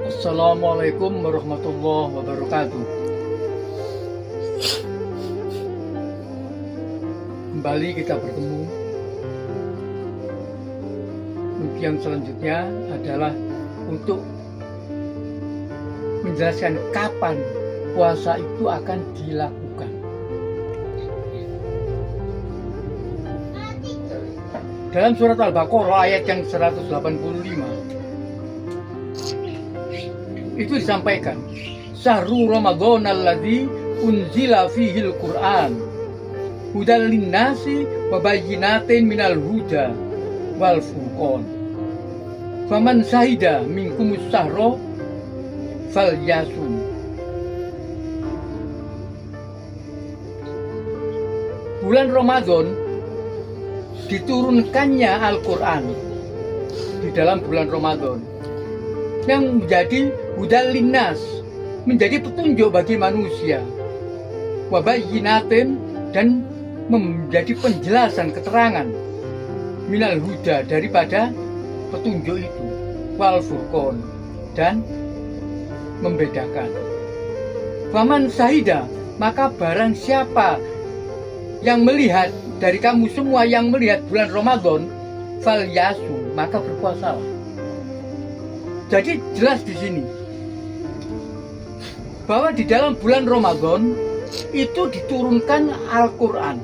Assalamualaikum warahmatullahi wabarakatuh. Kembali kita bertemu. Yang selanjutnya adalah untuk menjelaskan kapan puasa itu akan dilakukan. Dalam surat Al-Baqarah ayat yang 185 itu disampaikan, Syahrul Ramadan alladzi unzila fihil Qur'an hudal linnasi wa bayyinatin minal huda wal furqan. Faman syahida minkumus syahra falyasum. Bulan Ramadan diturunkannya Al-Qur'an di dalam bulan Ramadan yang menjadi hudal linnas, menjadi petunjuk bagi manusia, wa bayyinatin, dan menjadi penjelasan keterangan minal huda, daripada petunjuk itu, wal furqan, dan membedakan. Faman syahida, maka barang siapa yang melihat dari kamu semua yang melihat bulan Ramadan, falyasu, maka berpuasalah. Jadi jelas di sini bahwa di dalam bulan Ramadan itu diturunkan Al-Quran.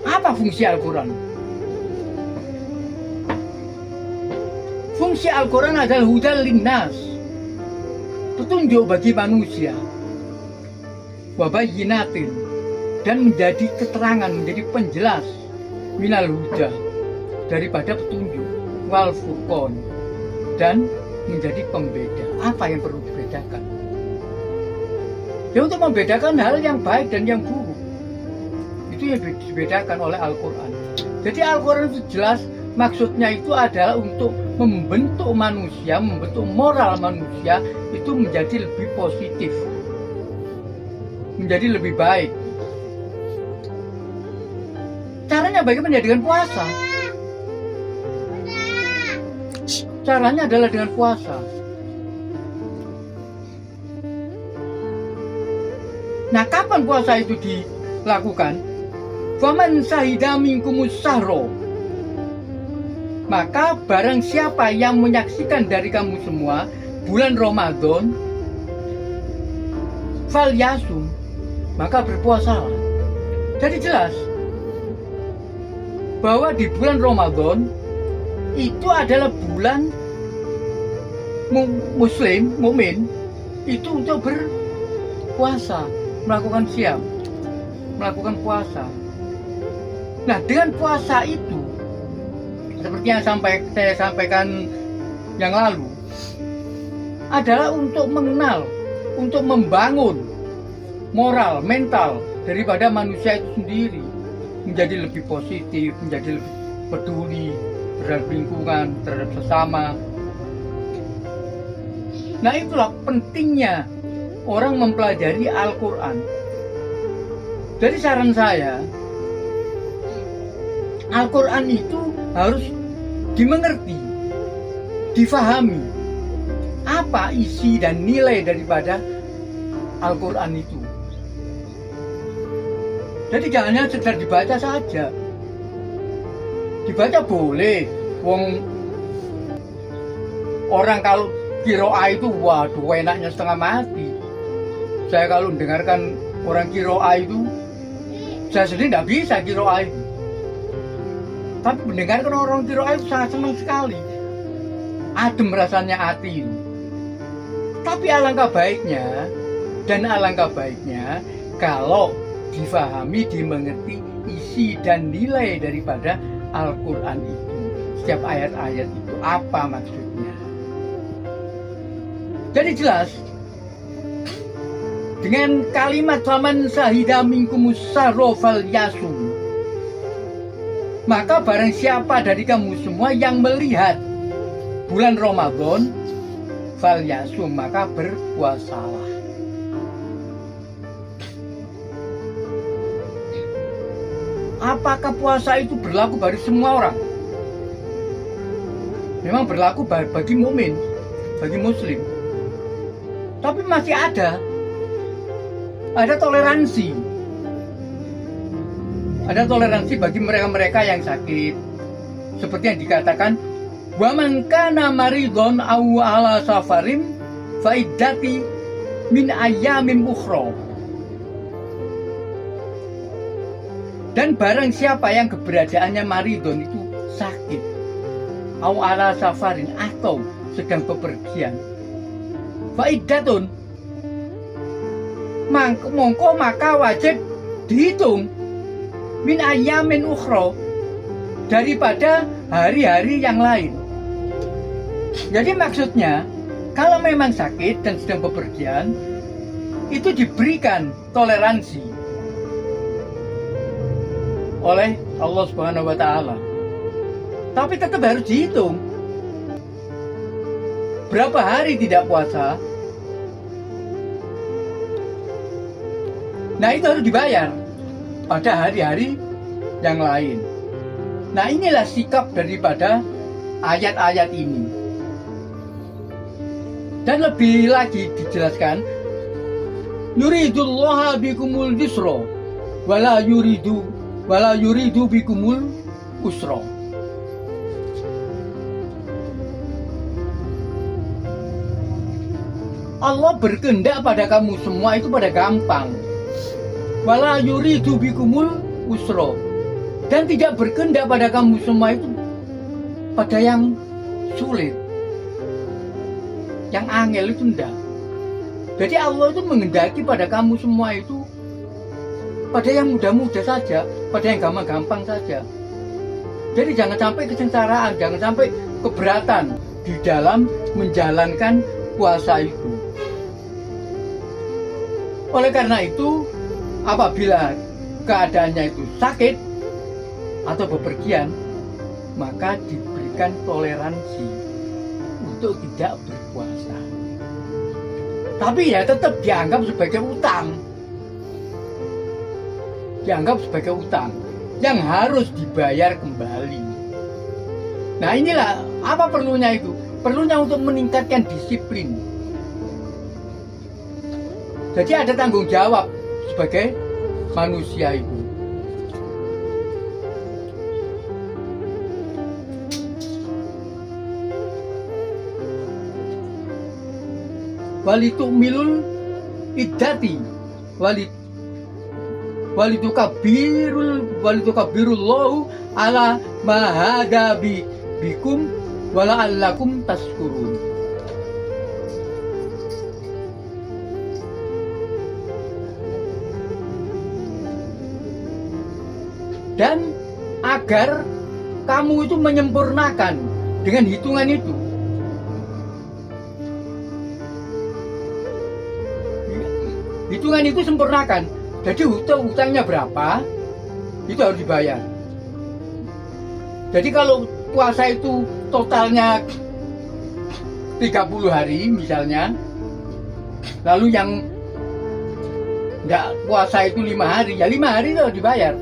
Apa fungsi Al-Quran? Fungsi Al-Quran adalah hudal linnas, petunjuk bagi manusia, wa bayyinatin, dan menjadi keterangan, menjadi penjelas, minal huda, daripada petunjuk, wal furqan, dan menjadi pembeda. Apa yang perlu dibedakan? Ya, untuk membedakan hal yang baik dan yang buruk. Itu yang dibedakan oleh Al-Quran. Jadi Al-Quran itu jelas maksudnya itu adalah untuk membentuk manusia, membentuk moral manusia itu menjadi lebih positif, menjadi lebih baik. Caranya bagaimana? Dengan puasa. Caranya adalah dengan puasa. Nah, kapan puasa itu dilakukan? Faman syahida minkumus syahra, maka barang siapa yang menyaksikan dari kamu semua bulan Ramadan, falyasum, maka berpuasalah. Jadi jelas bahwa di bulan Ramadan itu adalah bulan Muslim, mukmin, itu untuk berpuasa, melakukan siam, melakukan puasa. Nah, dengan puasa itu, seperti yang saya sampaikan yang lalu, adalah untuk mengenal, untuk membangun moral, mental daripada manusia itu sendiri, menjadi lebih positif, menjadi lebih peduli terhadap lingkungan, terhadap sesama. Nah, itulah pentingnya orang mempelajari Al-Quran. Jadi saran saya, Al-Quran itu harus dimengerti, difahami apa isi dan nilai daripada Al-Quran itu. Jadi jangan hanya sekedar dibaca saja. Dibaca boleh, orang kalau kiroah itu, waduh, enaknya setengah mati. Saya kalau mendengarkan orang kiroah itu, saya sendiri tidak bisa kiroah itu. Tapi mendengarkan orang kiroah itu sangat senang sekali. Adem rasanya hati itu. Tapi alangkah baiknya kalau difahami, dimengerti isi dan nilai daripada Al-Quran itu, setiap ayat-ayat itu apa maksudnya. Jadi jelas dengan kalimat faman syahida minkumus syahra falyasum, maka barang siapa dari kamu semua yang melihat bulan Ramadan, falyasum, maka berpuasalah. Apakah puasa itu berlaku bagi semua orang? Memang berlaku bagi mukmin. bagi muslim. Tapi masih ada toleransi. Ada toleransi bagi mereka-mereka yang sakit. Seperti yang dikatakan, wa man kana maridon aw ala safarim fa iddati min ayyamin ukhra. Dan barang siapa yang keberadaannya maridon itu sakit, aw ala safarin atau sedang bepergian, fa iddatun mongko maka wajib dihitung min ayyamin ukhra, daripada hari-hari yang lain. Jadi maksudnya, kalau memang sakit dan sedang bepergian, itu diberikan toleransi oleh Allah Subhanahu wa Ta'ala. Tapi tetap harus dihitung berapa hari tidak puasa. Nah, itu harus dibayar pada hari-hari yang lain. Nah, inilah sikap daripada ayat-ayat ini. Dan lebih lagi dijelaskan, yuridullaha bikumul yusra wala yuridu bikumul usra. Allah berkehendak pada kamu semua itu pada gampang. Wala yuridu bikumul usra, dan tidak berkehendak pada kamu semua itu pada yang sulit, yang angel itu enggak. Jadi Allah itu menghendaki pada kamu semua itu pada yang mudah-mudah saja, pada yang gampang-gampang saja. Jadi jangan sampai kesengsaraan, jangan sampai keberatan di dalam menjalankan puasa itu. Oleh karena itu, apabila keadaannya itu sakit atau bepergian, maka diberikan toleransi untuk tidak berpuasa. Tapi ya tetap dianggap sebagai utang. Dianggap sebagai utang yang harus dibayar kembali. Nah, inilah apa perlunya itu? Perlunya untuk meningkatkan disiplin. Jadi ada tanggung jawab sebagai manusia itu. Walitukmilul iddati walitukabirullahu ala mahada bikum wala'allakum tashkurun. Dan agar kamu itu menyempurnakan dengan hitungan itu. Hitungan itu sempurnakan. Jadi hutangnya berapa, itu harus dibayar. Jadi kalau puasa itu totalnya 30 hari misalnya, lalu yang nggak puasa itu 5 hari, ya 5 hari itu harus dibayar.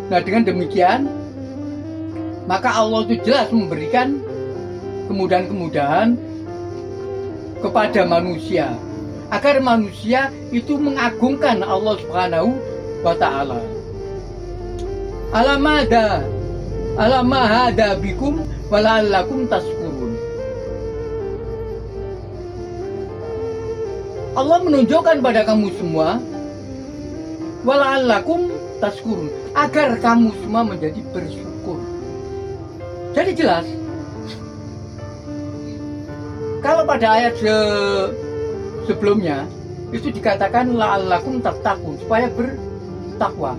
Nah, dengan demikian maka Allah itu jelas memberikan kemudahan-kemudahan kepada manusia, agar manusia itu mengagungkan Allah Subhanahu wa Ta'ala. Alamahada bikum wala'allakum tashkurun. Allah menunjukkan pada kamu semua wala'allakum tashkurun, agar kamu semua menjadi bersyukur. Jadi jelas, kalau pada ayat sebelumnya itu dikatakan la'allakum tattaqun, supaya bertakwa.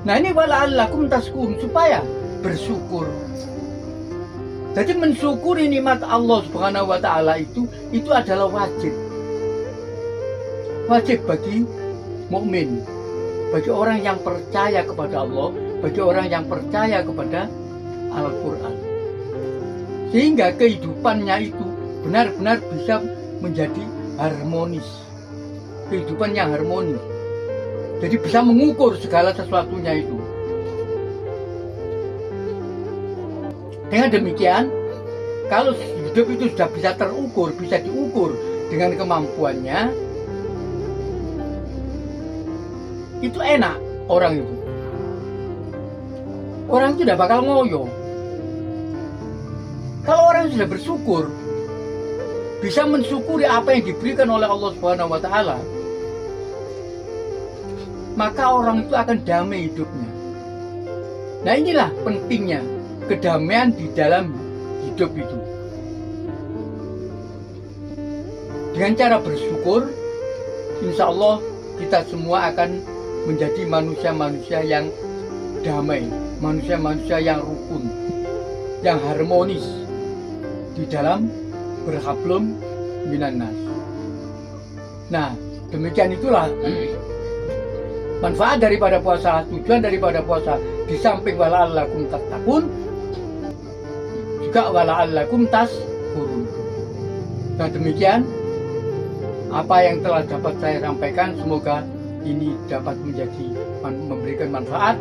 Nah, ini wala'allakum tashkurun, supaya bersyukur. Jadi mensyukuri nikmat Allah Subhanahu wa Ta'ala itu adalah wajib. Wajib bagi mukmin, bagi orang yang percaya kepada Allah, bagi orang yang percaya kepada Al-Quran. Sehingga kehidupannya itu benar-benar bisa menjadi harmonis. Kehidupan yang harmonis. Jadi bisa mengukur segala sesuatunya itu. Dengan demikian, Kalau hidup itu sudah bisa terukur, bisa diukur dengan kemampuannya, itu enak orang itu. Orang itu tidak bakal ngoyo. Kalau orang sudah bersyukur, bisa mensyukuri apa yang diberikan oleh Allah Subhanahu wa Ta'ala, maka orang itu akan damai hidupnya. Nah, inilah pentingnya kedamaian di dalam hidup itu. Dengan cara bersyukur, insya Allah kita semua akan menjadi manusia-manusia yang damai, manusia-manusia yang rukun, yang harmonis di dalam berhablum minan nas. Nah, demikian itulah manfaat daripada puasa, tujuan daripada puasa, di samping wala'allakum tattaqun, juga wala'allakum tashkurun. Nah, demikian apa yang telah dapat saya sampaikan, semoga ini dapat memberikan manfaat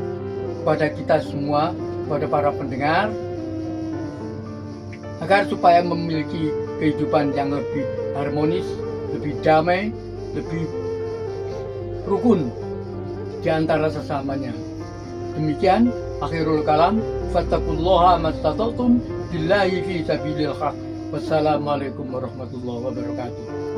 kepada kita semua, kepada para pendengar, agar supaya memiliki kehidupan yang lebih harmonis, lebih damai, lebih rukun di antara sesamanya. Demikian akhirul kalam. Fattaqullaha mastata'tum billahi fi sabilil haq. Wassalamualaikum warahmatullahi wabarakatuh.